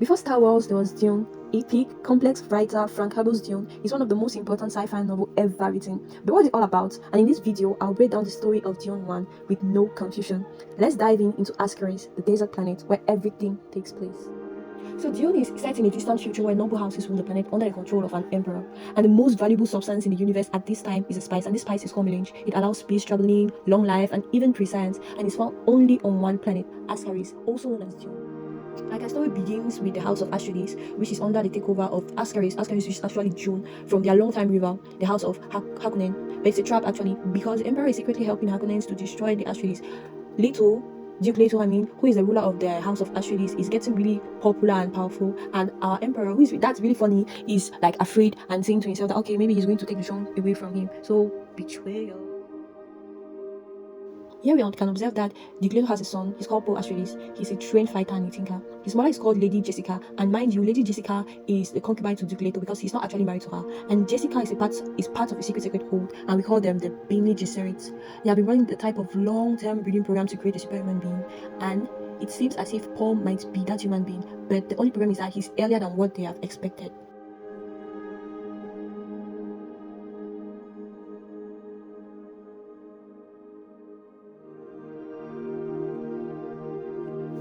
Before Star Wars, there was Dune. Epic, complex writer Frank Herbert's Dune is one of the most important sci-fi novel ever written. But what is it all about? And in this video, I'll break down the story of Dune 1 with no confusion. Let's dive into Arrakis, the desert planet where everything takes place. So Dune is set in a distant future where noble houses rule the planet under the control of an emperor. And the most valuable substance in the universe at this time is a spice, and this spice is called melange. It allows space traveling, long life, and even prescience, and is found only on one planet, Arrakis, also known as Dune. Like, our story begins with the house of Atreides, which is under the takeover of Arrakis, which is actually Dune, from their longtime rival, the house of Harkonnen. But it's a trap actually, because the emperor is secretly helping Harkonnens to destroy the Atreides. Duke Leto, who is the ruler of the house of Atreides, is getting really popular and powerful, and our emperor, that's really funny, is like afraid and saying to himself that okay, maybe he's going to take the throne away from him. So betrayal. Here we can observe that Duke Leto has a son. He's called Paul Atreides. He's a trained fighter and a thinker. His mother is called Lady Jessica, and mind you, Lady Jessica is the concubine to Duke Leto because he's not actually married to her. And Jessica is part of a secret code, and we call them the Bene Gesserits. They have been running the type of long-term breeding program to create a superhuman being, and it seems as if Paul might be that human being, but the only problem is that he's earlier than what they have expected.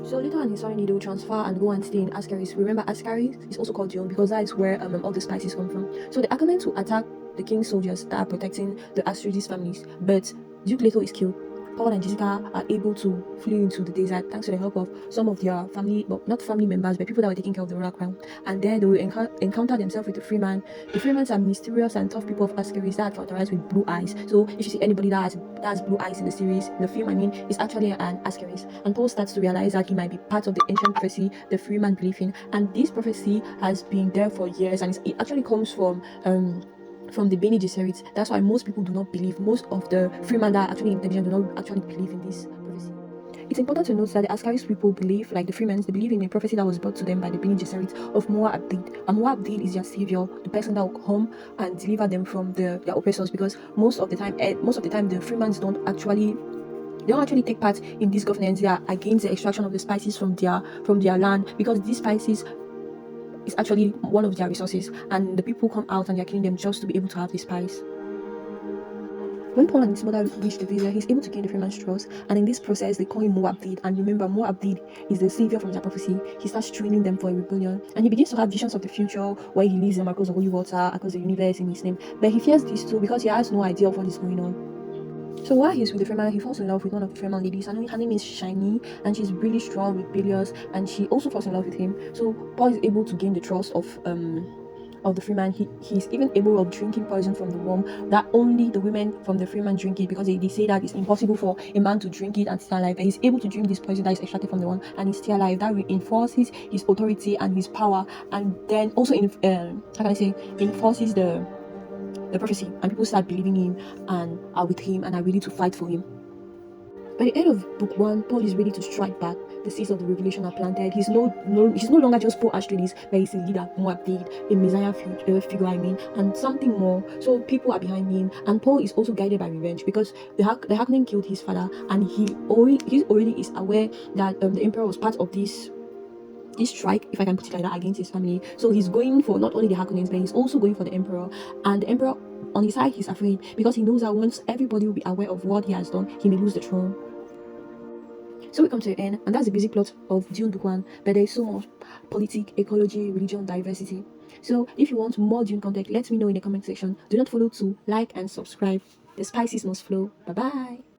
So later on, his family, they will transfer and go and stay in Arrakis. Remember, Arrakis is also called Dune because that is where all the spices come from. So the Harkonnens will attack the king's soldiers that are protecting the Atreides families, but Duke Leto is killed. Paul and Jessica are able to flee into the desert thanks to the help of some of their family, well, not family members, but people that were taking care of the royal crown. And there they will encounter themselves with the Fremen. The Fremens are mysterious and tough people of Arrakis that are characterized with blue eyes. So if you see anybody that has blue eyes in the series, in the film, is actually an Arrakis. And Paul starts to realize that he might be part of the ancient prophecy the Fremen believe in. And this prophecy has been there for years, and it actually comes from the Bene Gesserits. That's why most people do not believe. Most of the Fremen that are actually intelligent do not actually believe in this prophecy. It's important to note that the Arrakis people believe, like the Fremens, they believe in a prophecy that was brought to them by the Bene Gesserits of Muad Abdid. And Muad Abdid is their savior, the person that will come and deliver them from their oppressors. Because most of the time, the Fremens don't actually take part in this governance. They are against the extraction of the spices from their land, because these spices is actually one of their resources, and the people come out and they're killing them just to be able to have this spice. When Paul and his mother reach the desert, he's able to gain the Fremen's trust, and in this process they call him Muad. And remember, Muad is the savior from their prophecy. He starts training them for a rebellion, and he begins to have visions of the future where he leads them across the holy water, across the universe in his name. But he fears this too because he has no idea of what is going on. So while he's with the Fremen, he falls in love with one of the Fremen ladies, and her name is Shiny, and she's really strong, rebellious, and she also falls in love with him. So Paul is able to gain the trust of the Fremen. He's even able of drinking poison from the worm that only the women from the Fremen drink it, because they say that it's impossible for a man to drink it and stay alive. But he's able to drink this poison that is extracted from the worm and he's still alive. That reinforces his authority and his power, and then also enforces the prophecy, and people start believing him and are with him and are ready to fight for him. By the end of book 1, Paul is ready to strike back. The seeds of the revelation are planted. He's no longer just Paul Atreides, but he's a leader, Muad, a Messiah figure, and something more. So people are behind him, and Paul is also guided by revenge because the Harkonnen killed his father, and he already is aware that the emperor was part of this strike, if I can put it like that, against his family. So he's going for not only the Harkonnens, but he's also going for the emperor. And the emperor, on his side, he's afraid because he knows that once everybody will be aware of what he has done, he may lose the throne. So we come to the end, and that's the basic plot of Dune Book 1. But there is so much: politics, ecology, religion, diversity. So if you want more Dune content, let me know in the comment section. Do not forget to like and subscribe. The spices must flow. Bye bye.